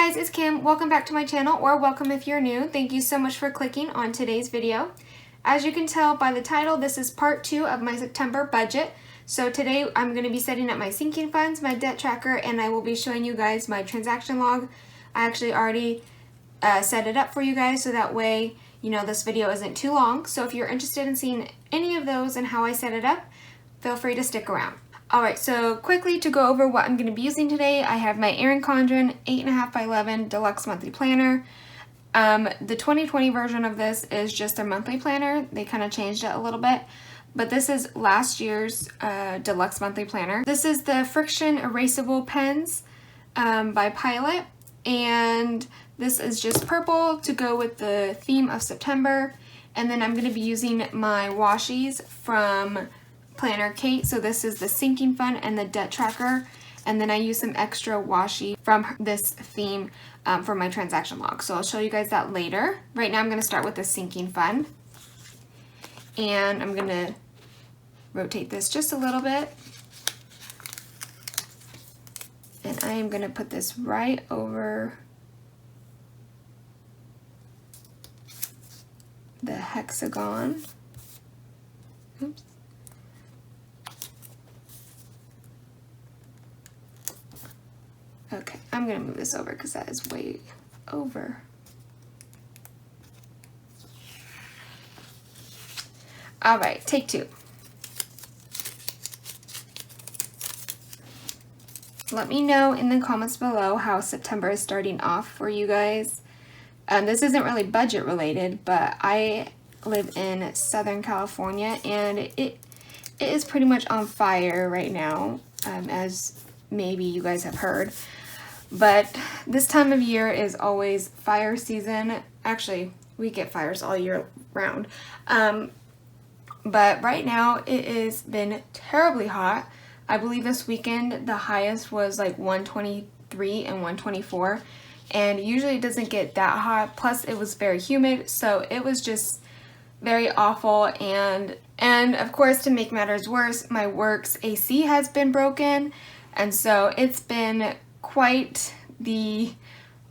guys, it's Kim. Welcome back to my channel, or welcome if you're new. Thank you so much for clicking on today's video. As you can tell by the title, this is part 2 of my September budget. So today I'm going to be setting up my sinking funds, my debt tracker, and I will be showing you guys my transaction log. I actually already set it up for you guys so that way you know this video isn't too long. So if you're interested in seeing any of those and how I set it up, feel free to stick around. Alright, so quickly to go over what I'm going to be using today, I have my Erin Condren 8.5 by 11 Deluxe Monthly Planner. The 2020 version of this is just their monthly planner. They kind of changed it a little bit, but this is last year's Deluxe Monthly Planner. This is the Friction Erasable Pens by Pilot, and this is just purple to go with the theme of September. And then I'm going to be using my washies from Planner Kate. So this is the sinking fund and the debt tracker, and then I use some extra washi from this theme for my transaction log. So I'll show you guys that later. Right now I'm going to start with the sinking fund, and I'm going to rotate this just a little bit, and I am going to put this right over the hexagon. Oops. Okay, I'm going to move this over because that is way over. Alright, take 2. Let me know in the comments below how September is starting off for you guys. This isn't really budget related, but I live in Southern California and it is pretty much on fire right now, as maybe you guys have heard. But this time of year is always fire season. Actually, we get fires all year round. But right now it has been terribly hot. I believe this weekend the highest was like 123 and 124. And usually it doesn't get that hot. Plus it was very humid. So it was just very awful. And of course, to make matters worse, my work's AC has been broken. And so it's been quite the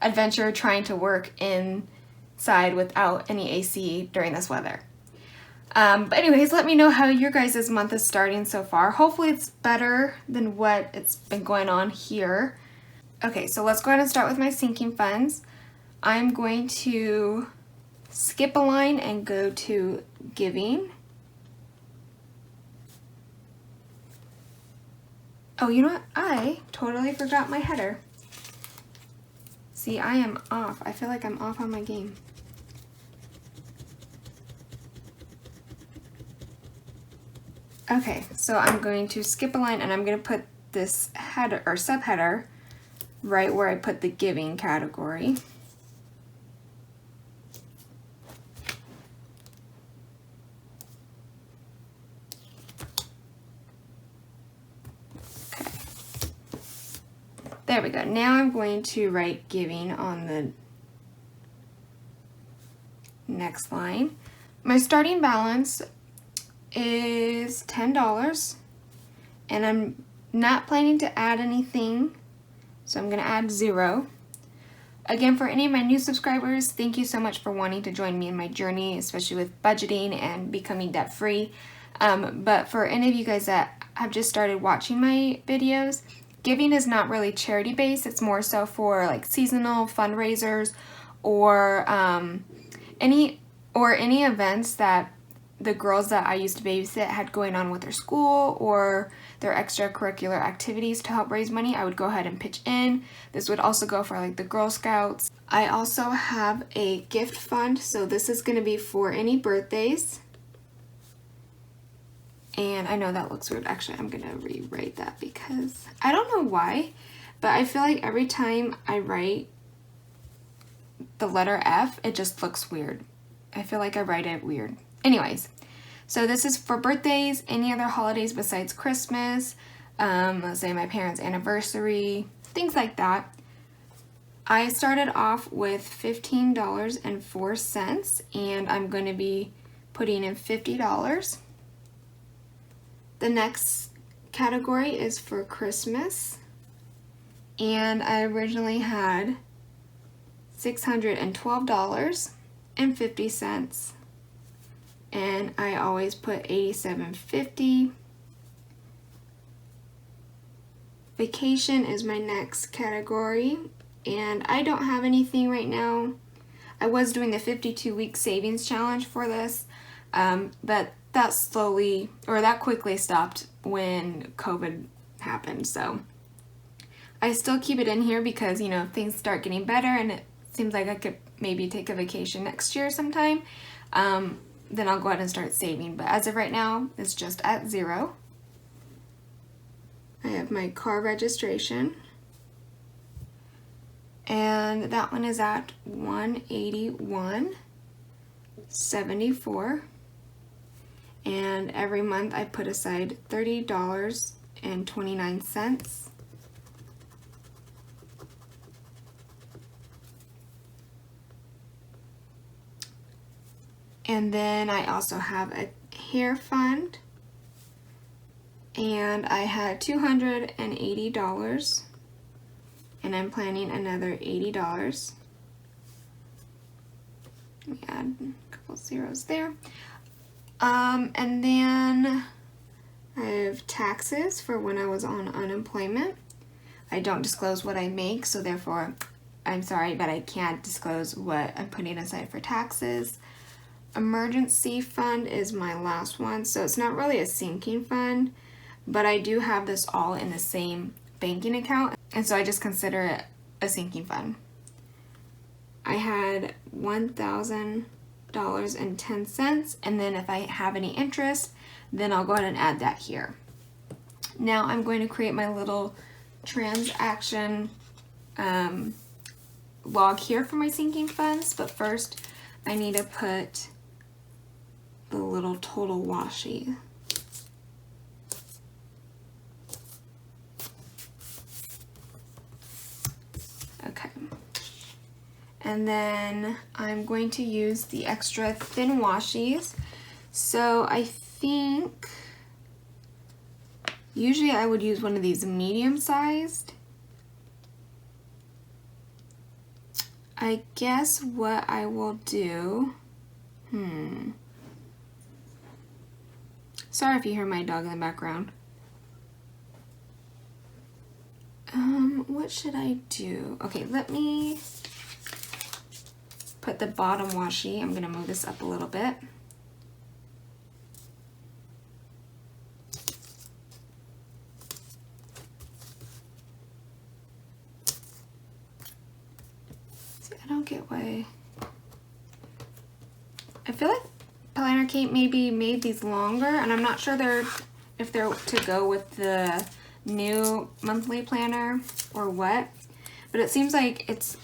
adventure trying to work inside without any AC during this weather. But anyways, let me know how your guys' month is starting so far. Hopefully it's better than what it's been going on here. Okay, so let's go ahead and start with my sinking funds. I'm going to skip a line and go to giving. Oh, you know what? I totally forgot my header. See, I am off. I feel like I'm off on my game. Okay, so I'm going to skip a line and I'm going to put this header or subheader right where I put the giving category. There we go. Now I'm going to write giving on the next line. My starting balance is $10, and I'm not planning to add anything, so I'm going to add 0. Again, for any of my new subscribers, thank you so much for wanting to join me in my journey, especially with budgeting and becoming debt-free. But for any of you guys that have just started watching my videos, giving is not really charity based. It's more so for like seasonal fundraisers or any events that the girls that I used to babysit had going on with their school or their extracurricular activities to help raise money. I would go ahead and pitch in. This would also go for like the Girl Scouts. I also have a gift fund, so this is going to be for any birthdays. And I know that looks weird. Actually, I'm going to rewrite that because I don't know why, but I feel like every time I write the letter F, it just looks weird. I feel like I write it weird. Anyways, so this is for birthdays, any other holidays besides Christmas, let's say my parents' anniversary, things like that. I started off with $15.04, and I'm going to be putting in $50. The next category is for Christmas, and I originally had $612.50, and I always put $87.50. Vacation is my next category, and I don't have anything right now. I was doing the 52-week savings challenge for this, but that quickly stopped when COVID happened. So I still keep it in here because, you know, if things start getting better and it seems like I could maybe take a vacation next year sometime, then I'll go ahead and start saving. But as of right now, it's just at 0. I have my car registration, and that one is at $181.74. And every month I put aside $30.29. And then I also have a hair fund, and I had $280, and I'm planning another $80. Let me add a couple zeros there. And then I have taxes for when I was on unemployment. I don't disclose what I make, so therefore I'm sorry, but I can't disclose what I'm putting aside for taxes. Emergency fund is my last one, so it's not really a sinking fund, but I do have this all in the same banking account, and so I just consider it a sinking fund. I had $1,000.10, and then if I have any interest, then I'll go ahead and add that here. Now I'm going to create my little transaction log here for my sinking funds, but first I need to put the little total washi. Okay. And then I'm going to use the extra thin washies. So I think usually I would use one of these medium-sized. I guess what I will do, sorry if you hear my dog in the background. What should I do? Okay, let me put the bottom washi. I'm gonna move this up a little bit. See, I don't get why. I feel like Planner Kate maybe made these longer, and I'm not sure if they're to go with the new monthly planner or what, but it seems like it's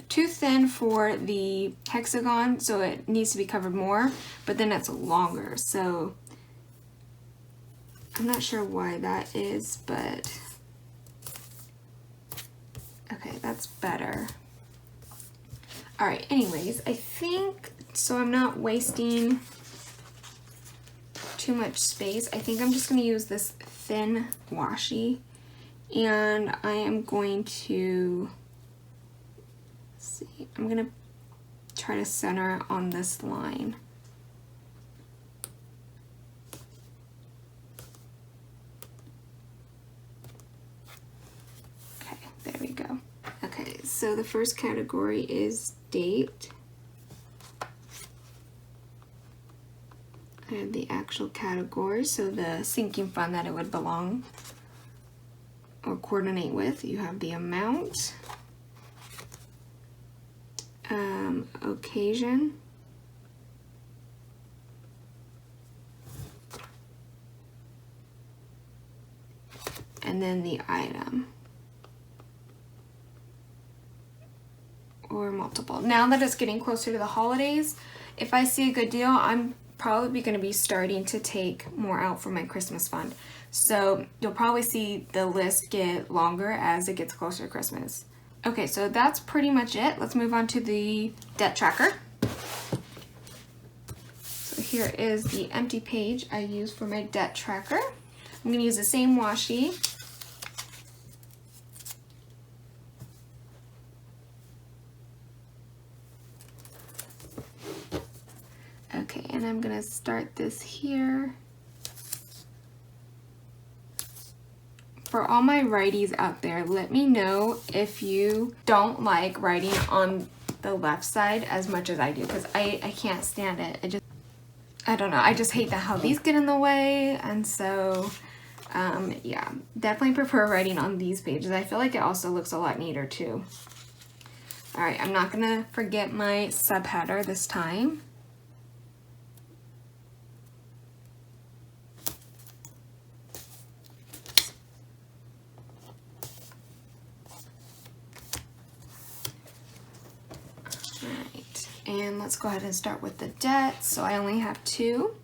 too thin for the hexagon, so it needs to be covered more, but then it's longer, so I'm not sure why that is, but okay, that's better. All right, anyways, I think, so I'm not wasting too much space, I think I'm just going to use this thin washi, and I am going to see, I'm going to try to center on this line. Okay, there we go. Okay, so the first category is date. I have the actual category, so the sinking fund that it would belong or coordinate with. You have the amount, occasion, and then the item or multiple. Now that it's getting closer to the holidays, if I see a good deal, I'm probably going to be starting to take more out for my Christmas fund. So you'll probably see the list get longer as it gets closer to Christmas. Okay, so that's pretty much it. Let's move on to the debt tracker. So here is the empty page I use for my debt tracker. I'm going to use the same washi. and I'm gonna start this here. For all my righties out there, let me know if you don't like writing on the left side as much as I do, because I can't stand it. I don't know, I just hate how these get in the way, and so yeah, definitely prefer writing on these pages. I feel like it also looks a lot neater too. All right, I'm not gonna forget my subheader this time. And let's go ahead and start with the debt. So I only have two.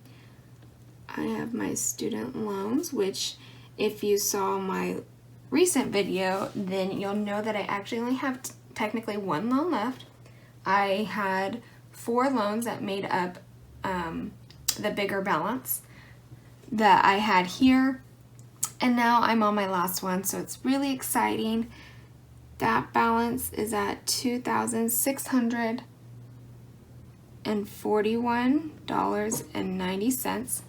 I have my student loans, which if you saw my recent video, then you'll know that I actually only have technically one loan left. I had 4 loans that made up the bigger balance that I had here. And now I'm on my last one, so it's really exciting. That balance is at $2,641.90.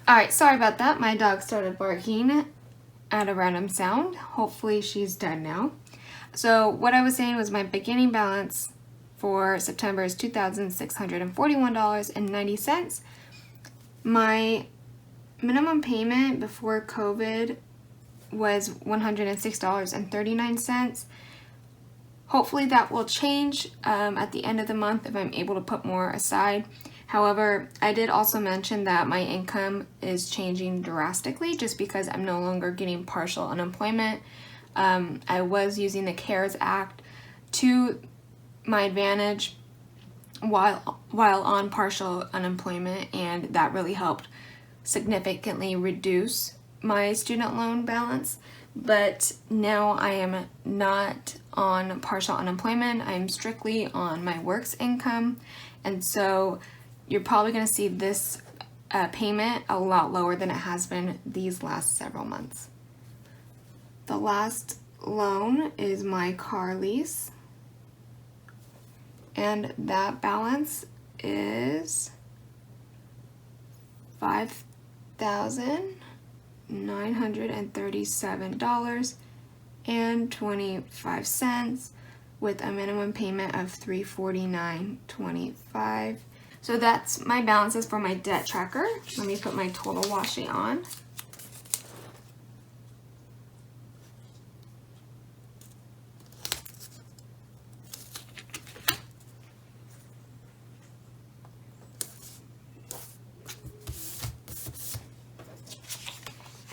All right, sorry about that. My dog started barking at a random sound. Hopefully she's dead now. So what I was saying was my beginning balance for September is $2,641.90. My minimum payment before COVID was $106.39. Hopefully that will change at the end of the month if I'm able to put more aside. However, I did also mention that my income is changing drastically just because I'm no longer getting partial unemployment. I was using the CARES Act to my advantage while on partial unemployment, and that really helped significantly reduce my student loan balance. But now I am not on partial unemployment. I am strictly on my work's income, and so you're probably going to see this payment a lot lower than it has been these last several months. The last loan is my car lease, and that balance is $5,937.25 with a minimum payment of $349.25. So that's my balances for my debt tracker. Let me put my total washi on.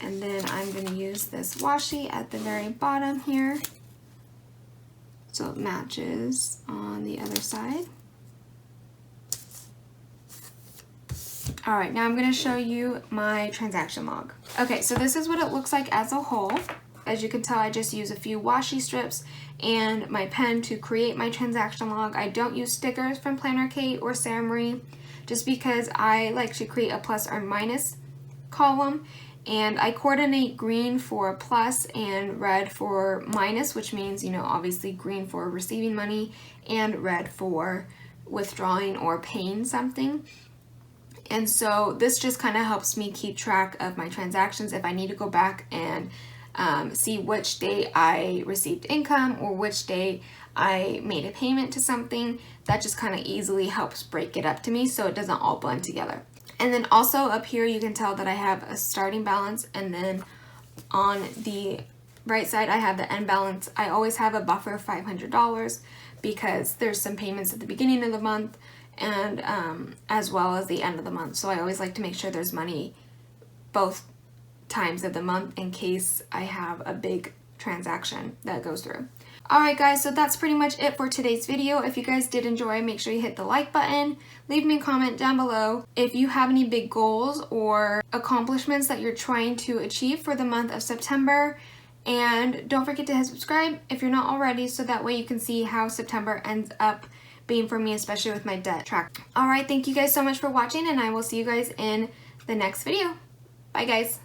And then I'm going to use this washi at the very bottom here so it matches on the other side. Alright, now I'm going to show you my transaction log. Okay, so this is what it looks like as a whole. As you can tell, I just use a few washi strips and my pen to create my transaction log. I don't use stickers from Planner Kate or Sarah Marie just because I like to create a plus or minus column. And I coordinate green for plus and red for minus, which means, you know, obviously green for receiving money and red for withdrawing or paying something. And so this just kind of helps me keep track of my transactions if I need to go back and see which day I received income or which day I made a payment to something. That just kind of easily helps break it up to me so it doesn't all blend together. And then also up here you can tell that I have a starting balance, and then on the right side I have the end balance. I always have a buffer of $500 because there's some payments at the beginning of the month and as well as the end of the month. So I always like to make sure there's money both times of the month in case I have a big transaction that goes through. Alright guys, so that's pretty much it for today's video. If you guys did enjoy, make sure you hit the like button. Leave me a comment down below if you have any big goals or accomplishments that you're trying to achieve for the month of September. And don't forget to hit subscribe if you're not already, so that way you can see how September ends up being for me, especially with my debt track. Alright, thank you guys so much for watching, and I will see you guys in the next video. Bye guys.